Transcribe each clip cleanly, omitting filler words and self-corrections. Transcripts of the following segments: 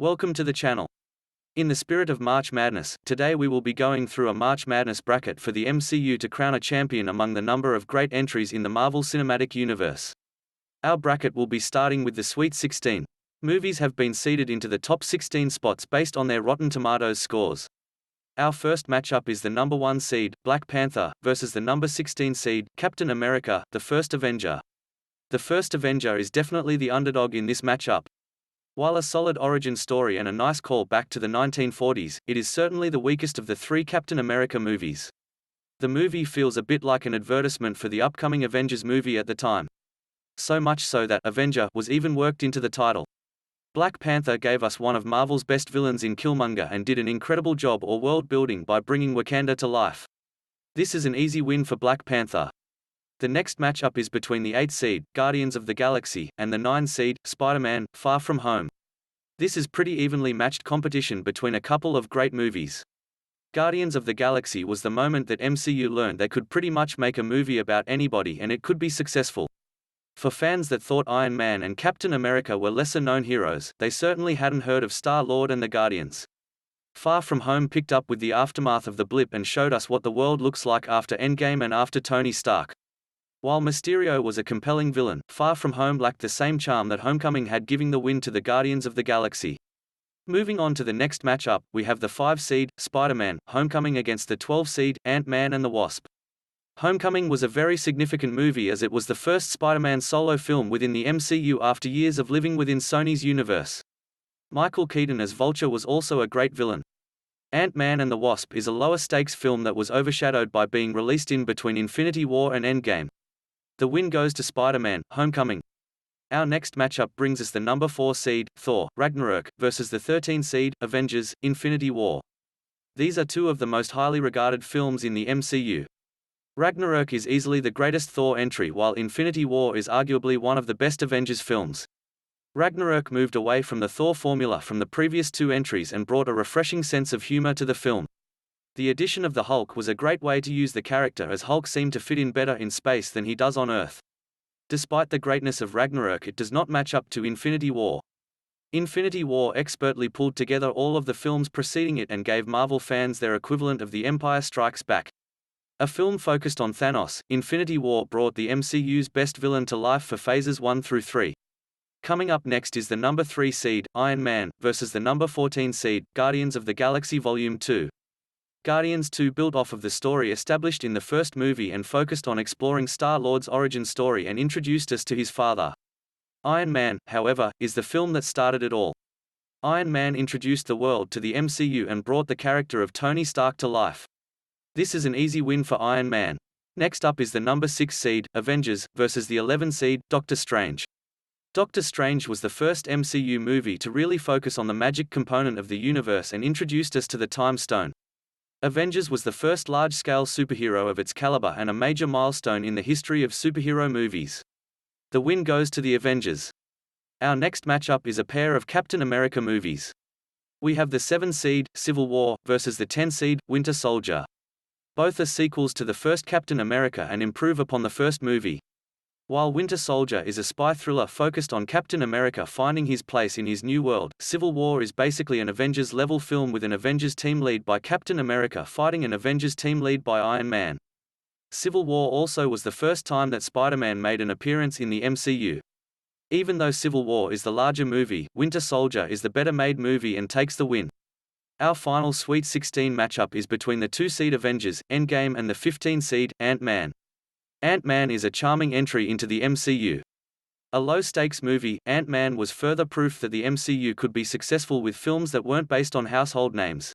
Welcome to the channel. In the spirit of March Madness, today we will be going through a March Madness bracket for the MCU to crown a champion among the number of great entries in the Marvel Cinematic Universe. Our bracket will be starting with the Sweet 16. Movies have been seeded into the top 16 spots based on their Rotten Tomatoes scores. Our first matchup is the number 1 seed, Black Panther, versus the number 16 seed, Captain America, the First Avenger. The First Avenger is definitely the underdog in this matchup. While a solid origin story and a nice call back to the 1940s, it is certainly the weakest of the three Captain America movies. The movie feels a bit like an advertisement for the upcoming Avengers movie at the time. So much so that Avenger was even worked into the title. Black Panther gave us one of Marvel's best villains in Killmonger and did an incredible job or world building by bringing Wakanda to life. This is an easy win for Black Panther. The next matchup is between the 8 seed, Guardians of the Galaxy, and the 9 seed, SpiderMan, Far From Home. This is pretty evenly matched competition between a couple of great movies. Guardians of the Galaxy was the moment that MCU learned they could pretty much make a movie about anybody and it could be successful. For fans that thought Iron Man and Captain America were lesser-known heroes, they certainly hadn't heard of Star-Lord and the Guardians. Far From Home picked up with the aftermath of the blip and showed us what the world looks like after Endgame and after Tony Stark. While Mysterio was a compelling villain, Far From Home lacked the same charm that Homecoming had, giving the win to the Guardians of the Galaxy. Moving on to the next matchup, we have the 5 seed, Spider-Man, Homecoming against the 12 seed, Ant-Man and the Wasp. Homecoming was a very significant movie as it was the first Spider-Man solo film within the MCU after years of living within Sony's universe. Michael Keaton as Vulture was also a great villain. Ant-Man and the Wasp is a lower-stakes film that was overshadowed by being released in between Infinity War and Endgame. The win goes to Spider-Man, Homecoming. Our next matchup brings us the number 4 seed, Thor, Ragnarok, versus the 13 seed, Avengers, Infinity War. These are two of the most highly regarded films in the MCU. Ragnarok is easily the greatest Thor entry, while Infinity War is arguably one of the best Avengers films. Ragnarok moved away from the Thor formula from the previous two entries and brought a refreshing sense of humor to the film. The addition of the Hulk was a great way to use the character, as Hulk seemed to fit in better in space than he does on Earth. Despite the greatness of Ragnarok, it does not match up to Infinity War. Infinity War expertly pulled together all of the films preceding it and gave Marvel fans their equivalent of The Empire Strikes Back. A film focused on Thanos, Infinity War brought the MCU's best villain to life for phases 1 through 3. Coming up next is the number 3 seed, Iron Man, versus the number 14 seed, Guardians of the Galaxy Volume 2. Guardians 2 built off of the story established in the first movie and focused on exploring Star-Lord's origin story and introduced us to his father. Iron Man, however, is the film that started it all. Iron Man introduced the world to the MCU and brought the character of Tony Stark to life. This is an easy win for Iron Man. Next up is the number 6 seed, Avengers, versus the 11 seed, Doctor Strange. Doctor Strange was the first MCU movie to really focus on the magic component of the universe and introduced us to the Time Stone. Avengers was the first large-scale superhero of its caliber and a major milestone in the history of superhero movies. The win goes to the Avengers. Our next matchup is a pair of Captain America movies. We have the 7 seed, Civil War, versus the 10 seed, Winter Soldier. Both are sequels to the first Captain America and improve upon the first movie. While Winter Soldier is a spy thriller focused on Captain America finding his place in his new world, Civil War is basically an Avengers-level film with an Avengers team led by Captain America fighting an Avengers team led by Iron Man. Civil War also was the first time that Spider-Man made an appearance in the MCU. Even though Civil War is the larger movie, Winter Soldier is the better-made movie and takes the win. Our final Sweet 16 matchup is between the 2 seed Avengers, Endgame and the 15 seed, Ant-Man. Ant-Man is a charming entry into the MCU. A low-stakes movie, Ant-Man was further proof that the MCU could be successful with films that weren't based on household names.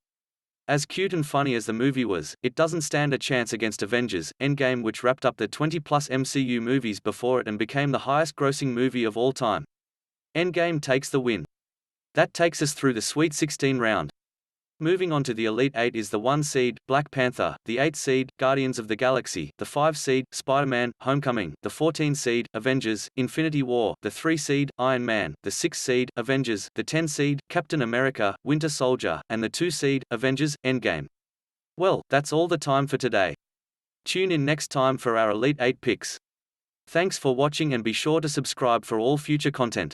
As cute and funny as the movie was, it doesn't stand a chance against Avengers, Endgame, which wrapped up the 20-plus MCU movies before it and became the highest-grossing movie of all time. Endgame takes the win. That takes us through the Sweet 16 round. Moving on to the Elite 8 is the 1 seed, Black Panther, the 8 seed, Guardians of the Galaxy, the 5 seed, Spider-Man, Homecoming, the 14 seed, Avengers, Infinity War, the 3 seed, Iron Man, the 6 seed, Avengers, the 10 seed, Captain America, Winter Soldier, and the 2 seed, Avengers, Endgame. Well, that's all the time for today. Tune in next time for our Elite 8 picks. Thanks for watching and be sure to subscribe for all future content.